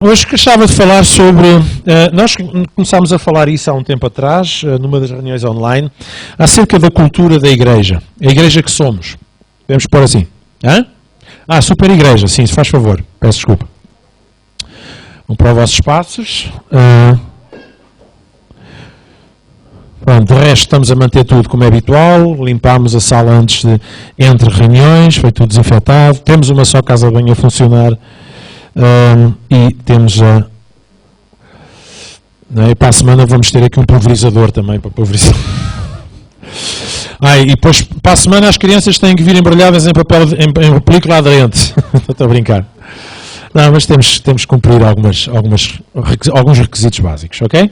Hoje gostava de falar sobre, nós começámos a falar isso há um tempo atrás, numa das reuniões online, acerca da cultura da igreja. A igreja que somos. Podemos pôr assim. Hã? Super igreja, sim, se faz favor. Peço desculpa. Vão para os vossos espaços. Pronto, de resto estamos a manter tudo como é habitual. Limpámos a sala antes entre reuniões, foi tudo desinfetado. Temos uma só casa de banho a funcionar. E temos e para a semana vamos ter aqui um pulverizador também para pulverizar. E depois para a semana as crianças têm que vir embrulhadas em papel em película aderente. Estou a brincar. Não, mas temos que cumprir alguns requisitos básicos, ok?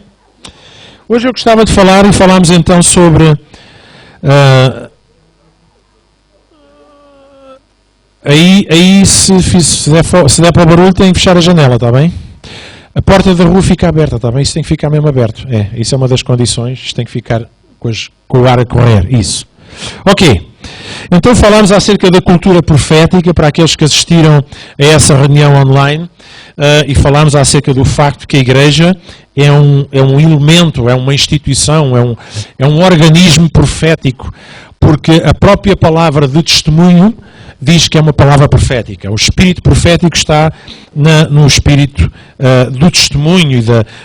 Hoje eu gostava de falar e falámos então sobre Aí se der para o barulho tem que fechar a janela, está bem? A porta da rua fica aberta, está bem? Isso tem que ficar mesmo aberto. Isso é uma das condições, isto tem que ficar com o ar a correr, isso. Ok, então falámos acerca da cultura profética para aqueles que assistiram a essa reunião online e falámos acerca do facto que a igreja é um elemento, é uma instituição, é um organismo profético, porque a própria palavra de testemunho diz que é uma palavra profética. O espírito profético está no espírito do testemunho,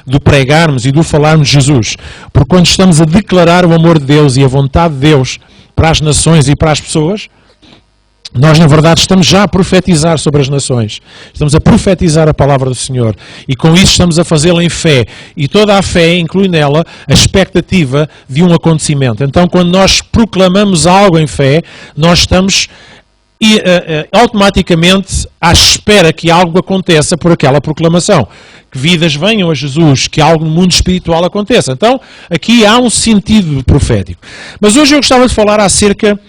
do pregarmos e do falarmos de Jesus. Porque quando estamos a declarar o amor de Deus e a vontade de Deus para as nações e para as pessoas, nós, na verdade, estamos já a profetizar sobre as nações. Estamos a profetizar a palavra do Senhor. E com isso estamos a fazê-la em fé. E toda a fé inclui nela a expectativa de um acontecimento. Então, quando nós proclamamos algo em fé, nós estamos automaticamente à espera que algo aconteça por aquela proclamação. Que vidas venham a Jesus, que algo no mundo espiritual aconteça. Então, aqui há um sentido profético. Mas hoje eu gostava de falar acerca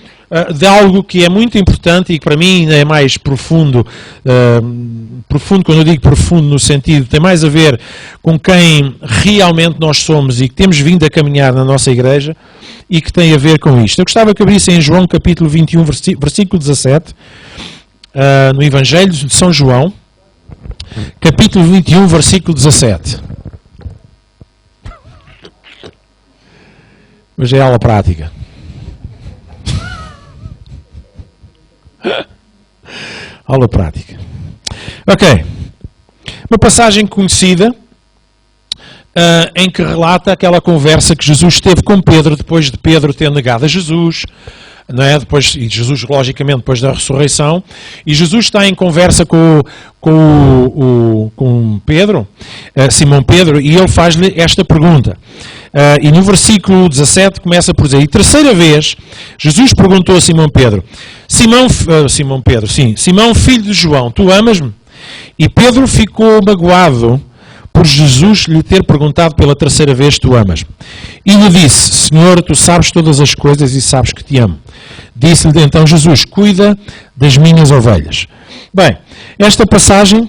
de algo que é muito importante e que para mim ainda é mais profundo. Profundo, quando eu digo profundo no sentido, tem mais a ver com quem realmente nós somos e que temos vindo a caminhar na nossa igreja e que tem a ver com isto. Eu gostava que abrissem em João capítulo 21, versículo 17, no Evangelho de São João, capítulo 21, versículo 17. Hoje é aula prática. Aula prática. Ok. Uma passagem conhecida em que relata aquela conversa que Jesus teve com Pedro depois de Pedro ter negado a Jesus, não é? E Jesus, logicamente, depois da ressurreição, e Jesus está em conversa com Pedro, Simão Pedro, e ele faz-lhe esta pergunta. E no versículo 17 começa por dizer: e terceira vez Jesus perguntou a Simão Pedro: Simão, filho de João, tu amas-me? E Pedro ficou magoado por Jesus lhe ter perguntado pela terceira vez: tu amas-me? E lhe disse: Senhor, tu sabes todas as coisas e sabes que te amo. Disse-lhe então Jesus: cuida das minhas ovelhas. Bem, esta passagem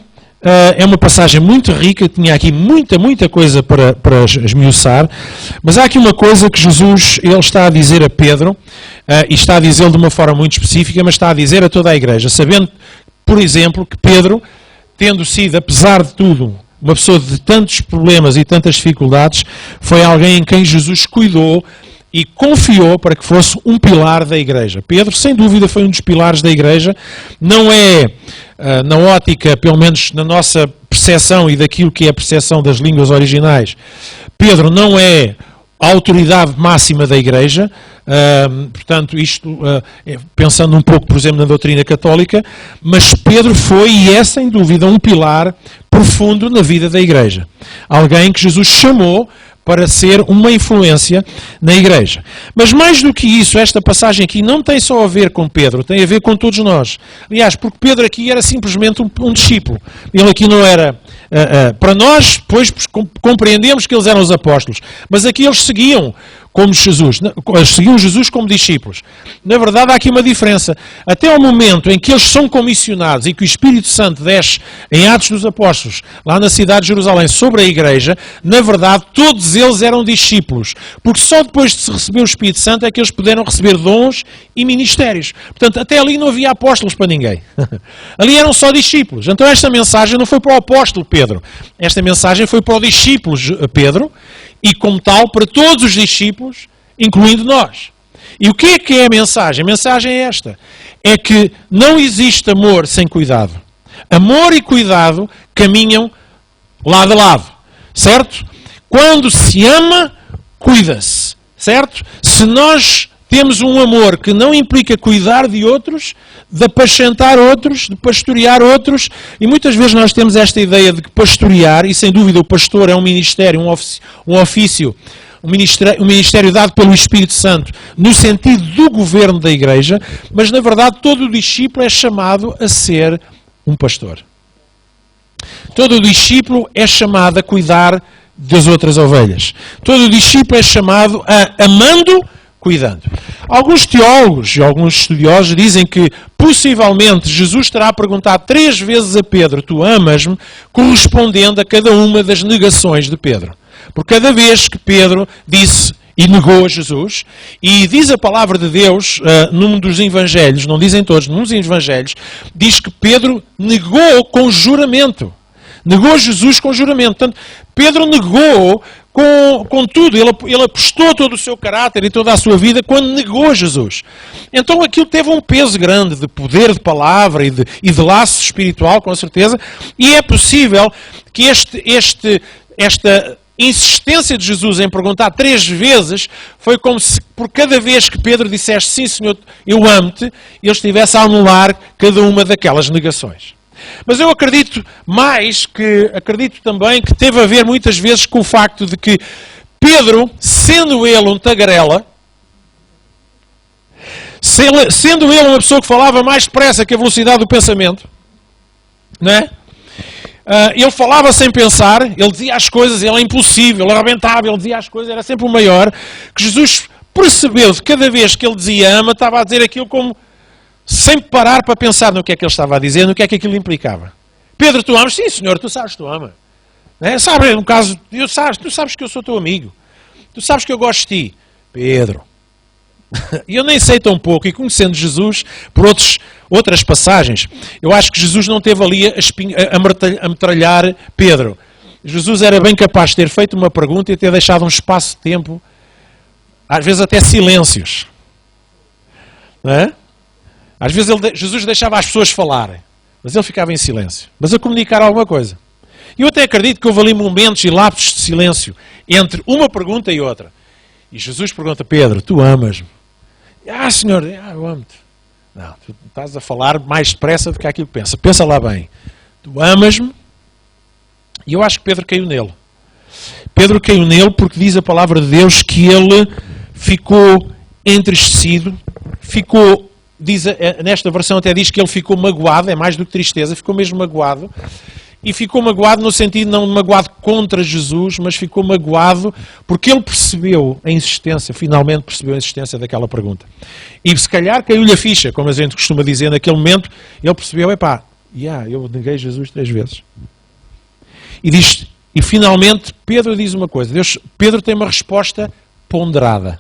é uma passagem muito rica, tinha aqui muita coisa para esmiuçar, mas há aqui uma coisa que Jesus ele está a dizer a Pedro, e está a dizê-lo de uma forma muito específica, mas está a dizer a toda a igreja, sabendo, por exemplo, que Pedro, tendo sido, apesar de tudo, uma pessoa de tantos problemas e tantas dificuldades, foi alguém em quem Jesus cuidou e confiou para que fosse um pilar da igreja. Pedro, sem dúvida, foi um dos pilares da igreja. Não é, na ótica, pelo menos na nossa percepção e daquilo que é a percepção das línguas originais, Pedro não é a autoridade máxima da igreja. Portanto, isto, pensando um pouco, por exemplo, na doutrina católica, mas Pedro foi e é, sem dúvida, um pilar profundo na vida da igreja. Alguém que Jesus chamou para ser uma influência na igreja. Mas mais do que isso, esta passagem aqui não tem só a ver com Pedro, tem a ver com todos nós. Aliás, porque Pedro aqui era simplesmente um discípulo. Ele aqui não era... para nós, depois compreendemos que eles eram os apóstolos. Mas aqui eles seguiam como Jesus, seguiam Jesus como discípulos. Na verdade, há aqui uma diferença. Até ao momento em que eles são comissionados e que o Espírito Santo desce em Atos dos Apóstolos, lá na cidade de Jerusalém, sobre a igreja, na verdade, todos eles eram discípulos. Porque só depois de se receber o Espírito Santo é que eles puderam receber dons e ministérios. Portanto, até ali não havia apóstolos para ninguém. Ali eram só discípulos. Então esta mensagem não foi para o apóstolo Pedro. Esta mensagem foi para o discípulo Pedro e, como tal, para todos os discípulos, incluindo nós. E o que é a mensagem? A mensagem é esta. É que não existe amor sem cuidado. Amor e cuidado caminham lado a lado. Certo? Quando se ama, cuida-se. Certo? Se nós temos um amor que não implica cuidar de outros, de apacentar outros, de pastorear outros, e muitas vezes nós temos esta ideia de que pastorear, e sem dúvida o pastor é um ministério, um ofício, um ministério dado pelo Espírito Santo, no sentido do governo da igreja, mas na verdade todo o discípulo é chamado a ser um pastor. Todo o discípulo é chamado a cuidar das outras ovelhas. Todo o discípulo é chamado a, amando, cuidando. Alguns teólogos e alguns estudiosos dizem que possivelmente Jesus terá perguntado 3 vezes a Pedro: tu amas-me? Correspondendo a cada uma das negações de Pedro. Por cada vez que Pedro disse e negou a Jesus, e diz a palavra de Deus num dos evangelhos, não dizem todos, num dos evangelhos, diz que Pedro negou com juramento. Negou Jesus com juramento. Portanto, Pedro negou com tudo. Ele apostou todo o seu caráter e toda a sua vida quando negou Jesus. Então aquilo teve um peso grande de poder de palavra e de laço espiritual, com certeza. E é possível que esta insistência de Jesus em perguntar 3 vezes foi como se por cada vez que Pedro dissesse sim, Senhor, eu amo-te, ele estivesse a anular cada uma daquelas negações. Mas eu acredito também que teve a ver muitas vezes com o facto de que Pedro, sendo ele um tagarela, sendo ele uma pessoa que falava mais depressa que a velocidade do pensamento, não é? Ele falava sem pensar, ele dizia as coisas, ele é impulsivo, ele arrebentava, ele dizia as coisas, era sempre o maior, que Jesus percebeu de cada vez que ele dizia ama, estava a dizer aquilo como sem parar para pensar no que é que ele estava a dizer, no que é que aquilo implicava. Pedro, tu amas? Sim, Senhor, tu sabes que tu amas. É? Sabe, no caso, tu sabes que eu sou teu amigo. Tu sabes que eu gosto de ti. Pedro. E eu nem sei tão pouco, e conhecendo Jesus por outras passagens, eu acho que Jesus não teve ali a metralhar Pedro. Jesus era bem capaz de ter feito uma pergunta e ter deixado um espaço de tempo, às vezes até silêncios. Não é? Às vezes Jesus deixava as pessoas falarem, mas ele ficava em silêncio, mas a comunicar alguma coisa. E eu até acredito que houve ali momentos e lapsos de silêncio entre uma pergunta e outra. E Jesus pergunta: Pedro, tu amas-me? Senhor, eu amo-te. Não, tu estás a falar mais depressa do que aquilo que pensa. Pensa lá bem. Tu amas-me? E eu acho que Pedro caiu nele. Pedro caiu nele porque diz a palavra de Deus que ele ficou entristecido, nesta versão até diz que ele ficou magoado, é mais do que tristeza, ficou mesmo magoado. E ficou magoado no sentido, não magoado contra Jesus, mas ficou magoado porque ele finalmente percebeu a insistência daquela pergunta. E se calhar caiu-lhe a ficha, como a gente costuma dizer, naquele momento, ele percebeu, eu neguei Jesus 3 vezes. E finalmente Pedro diz uma coisa, Pedro tem uma resposta ponderada.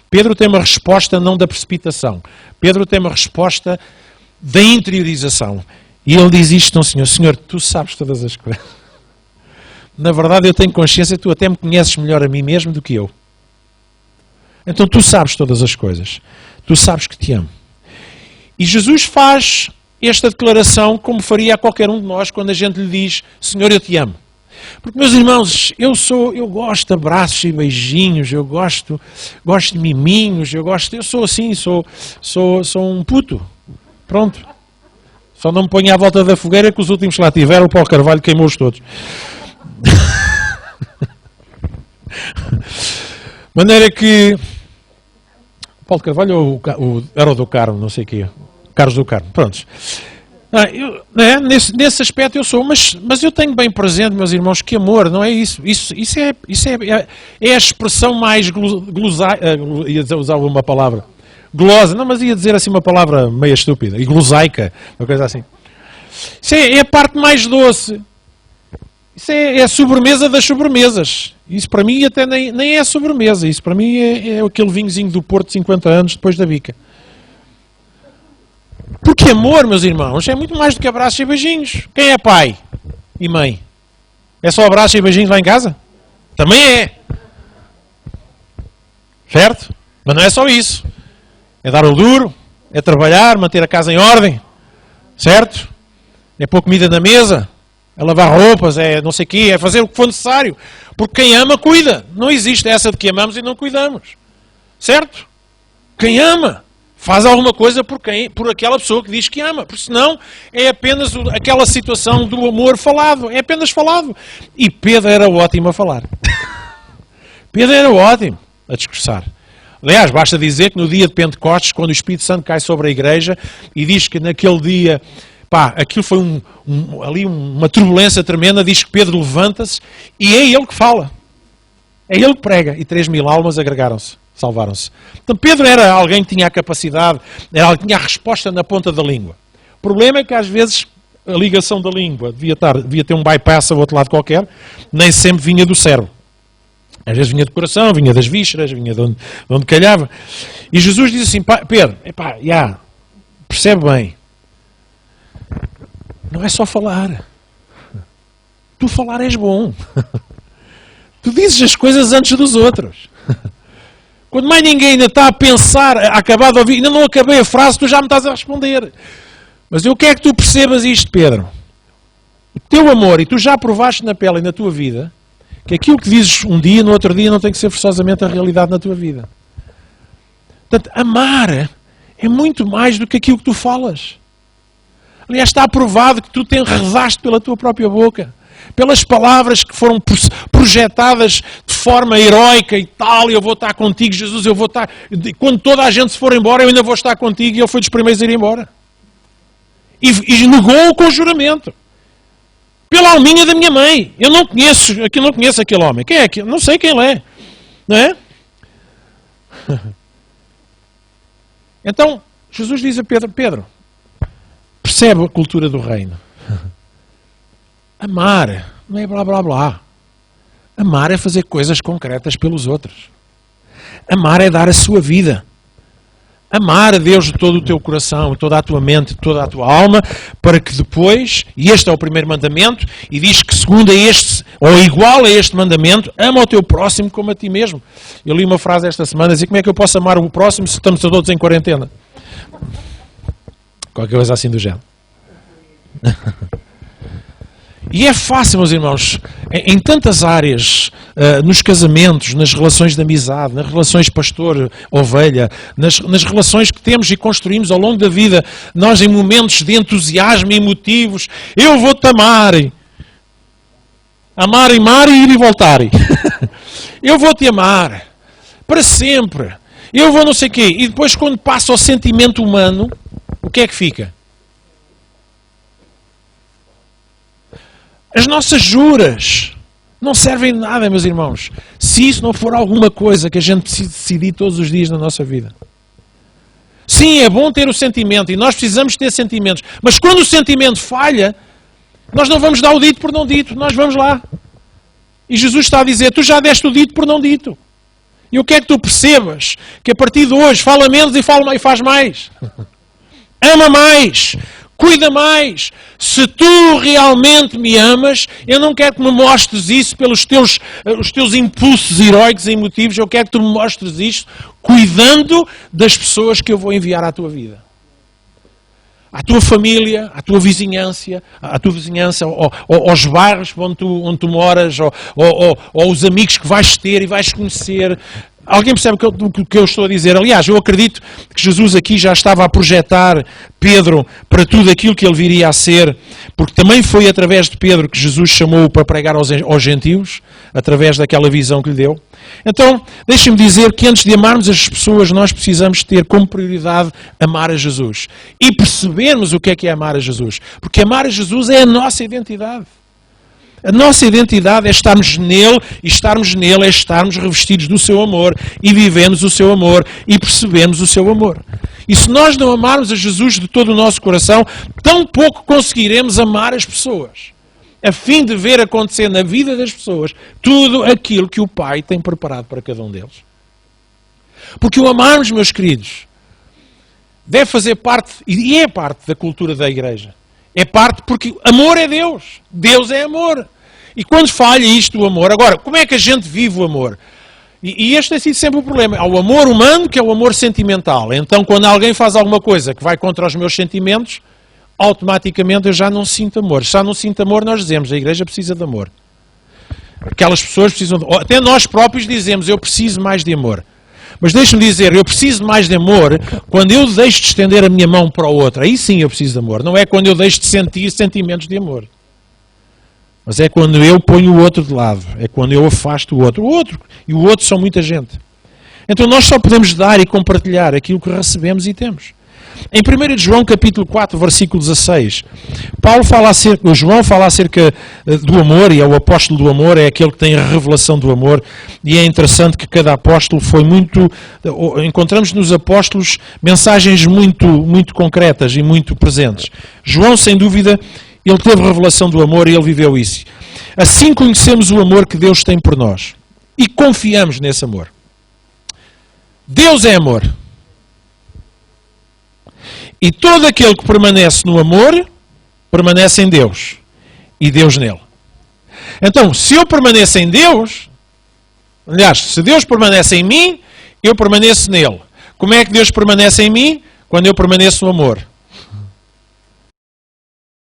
Pedro tem uma resposta não da precipitação. Pedro tem uma resposta da interiorização. E ele diz isto, Senhor, tu sabes todas as coisas. Na verdade, eu tenho consciência, tu até me conheces melhor a mim mesmo do que eu. Então tu sabes todas as coisas. Tu sabes que te amo. E Jesus faz esta declaração como faria a qualquer um de nós quando a gente lhe diz: Senhor, eu te amo. Porque, meus irmãos, eu gosto de abraços e beijinhos, eu gosto de miminhos, eu sou assim, sou um puto. Pronto. Só não me ponha à volta da fogueira que os últimos que lá tiveram, o Paulo Carvalho queimou-os todos. Maneira que... Paulo Carvalho ou era o do Carmo, não sei o quê. Carlos do Carmo, prontos. Nesse aspecto eu sou, mas eu tenho bem presente, meus irmãos, que amor, não é isso. Isso é a expressão mais ia usar uma palavra, glosa, não, mas ia dizer assim uma palavra meio estúpida, e glosaica, uma coisa assim. Isso é a parte mais doce. Isso é a sobremesa das sobremesas. Isso para mim até nem é sobremesa, isso para mim é aquele vinhozinho do Porto de 50 anos depois da bica. Porque amor, meus irmãos, é muito mais do que abraços e beijinhos. Quem é pai e mãe? É só abraços e beijinhos lá em casa? Também é. Certo? Mas não é só isso. É dar o duro, é trabalhar, manter a casa em ordem. Certo? É pôr comida na mesa, é lavar roupas, é não sei o quê, é fazer o que for necessário. Porque quem ama, cuida. Não existe essa de que amamos e não cuidamos. Certo? Quem ama faz alguma coisa por aquela pessoa que diz que ama. Porque senão é apenas aquela situação do amor falado. É apenas falado. E Pedro era ótimo a falar. Pedro era ótimo a discursar. Aliás, basta dizer que no dia de Pentecostes, quando o Espírito Santo cai sobre a igreja e diz que naquele dia, aquilo foi ali uma turbulência tremenda, diz que Pedro levanta-se e é ele que fala. É ele que prega. E 3.000 almas agregaram-se. Salvaram-se. Então Pedro era alguém que tinha a capacidade, era alguém que tinha a resposta na ponta da língua. O problema é que às vezes a ligação da língua devia ter um bypass ao outro lado qualquer, nem sempre vinha do cérebro. Às vezes vinha do coração, vinha das vísceras, vinha de onde calhava. E Jesus diz assim, Pedro, percebe bem, não é só falar. Tu falar és bom. Tu dizes as coisas antes dos outros. Quando mais ninguém ainda está a pensar, a acabar de ouvir, ainda não acabei a frase, tu já me estás a responder. Mas eu quero que tu percebas isto, Pedro. O teu amor, e tu já provaste na pele e na tua vida, que aquilo que dizes um dia, no outro dia, não tem que ser forçosamente a realidade na tua vida. Portanto, amar é muito mais do que aquilo que tu falas. Aliás, está provado que tu te enredaste pela tua própria boca. Pelas palavras que foram projetadas de forma heroica e tal, eu vou estar contigo, Jesus, eu vou estar... Quando toda a gente se for embora, eu ainda vou estar contigo, e ele foi dos primeiros a ir embora. E negou o conjuramento. Pela alminha da minha mãe. Eu não conheço aquele homem. Quem é aquele? Não sei quem ele é. Não é? Então, Jesus diz a Pedro, percebe a cultura do reino. Amar não é blá blá blá. Amar é fazer coisas concretas pelos outros. Amar é dar a sua vida. Amar a Deus de todo o teu coração, toda a tua mente, toda a tua alma, para que depois, e este é o primeiro mandamento, e diz que segundo a este, ou igual a este mandamento, ama o teu próximo como a ti mesmo. Eu li uma frase esta semana, dizia, como é que eu posso amar o próximo se estamos todos em quarentena? Qualquer coisa assim do género. E é fácil, meus irmãos, em tantas áreas, nos casamentos, nas relações de amizade, nas relações pastor-ovelha, nas relações que temos e construímos ao longo da vida, nós em momentos de entusiasmo e emotivos, eu vou-te amar. Amar e mar e ir e voltar. Eu vou-te amar. Para sempre. Eu vou não sei o quê. E depois quando passa ao sentimento humano, o que é que fica? As nossas juras não servem de nada, meus irmãos, se isso não for alguma coisa que a gente precisa decidir todos os dias na nossa vida. Sim, é bom ter o sentimento e nós precisamos ter sentimentos, mas quando o sentimento falha, nós não vamos dar o dito por não dito, nós vamos lá. E Jesus está a dizer, tu já deste o dito por não dito. E eu quero que tu percebas que a partir de hoje fala menos e faz mais. Ama mais. Cuida mais. Se tu realmente me amas, eu não quero que me mostres isso pelos os teus impulsos heróicos e emotivos. Eu quero que tu me mostres isto cuidando das pessoas que eu vou enviar à tua vida. À tua família, à tua vizinhança, aos bairros onde tu moras, ou os amigos que vais ter e vais conhecer. Alguém percebe o que eu estou a dizer? Aliás, eu acredito que Jesus aqui já estava a projetar Pedro para tudo aquilo que ele viria a ser, porque também foi através de Pedro que Jesus chamou para pregar aos gentios, através daquela visão que lhe deu. Então, deixem-me dizer que antes de amarmos as pessoas, nós precisamos ter como prioridade amar a Jesus. E percebermos o que é amar a Jesus. Porque amar a Jesus é a nossa identidade. A nossa identidade é estarmos nele, e estarmos nele é estarmos revestidos do seu amor, e vivemos o seu amor, e percebemos o seu amor. E se nós não amarmos a Jesus de todo o nosso coração, tão pouco conseguiremos amar as pessoas, a fim de ver acontecer na vida das pessoas tudo aquilo que o Pai tem preparado para cada um deles. Porque o amarmos, meus queridos, deve fazer parte, e é parte da cultura da igreja. É parte porque amor é Deus. Deus é amor. E quando falha isto, o amor... Agora, como é que a gente vive o amor? E este tem sido sempre o problema. Há o amor humano, que é o amor sentimental. Então, quando alguém faz alguma coisa que vai contra os meus sentimentos, automaticamente eu já não sinto amor. Se já não sinto amor, nós dizemos, a igreja precisa de amor. Aquelas pessoas precisam... Até nós próprios dizemos, eu preciso mais de amor. Mas deixe-me dizer, eu preciso mais de amor quando eu deixo de estender a minha mão para o outro. Aí sim eu preciso de amor. Não é quando eu deixo de sentir sentimentos de amor. Mas é quando eu ponho o outro de lado. É quando eu afasto o outro. O outro e o outro são muita gente. Então nós só podemos dar e compartilhar aquilo que recebemos e temos. Em 1 João capítulo 4, versículo 16, João fala acerca do amor, e é o apóstolo do amor, é aquele que tem a revelação do amor, e é interessante que cada apóstolo foi muito... Encontramos nos apóstolos mensagens muito concretas e muito presentes. João, sem dúvida, ele teve revelação do amor e ele viveu isso. Assim conhecemos o amor que Deus tem por nós e confiamos nesse amor. Deus é amor. E todo aquele que permanece no amor, permanece em Deus. E Deus nele. Então, se eu permaneço em Deus, aliás, se Deus permanece em mim, eu permaneço nele. Como é que Deus permanece em mim? Quando eu permaneço no amor.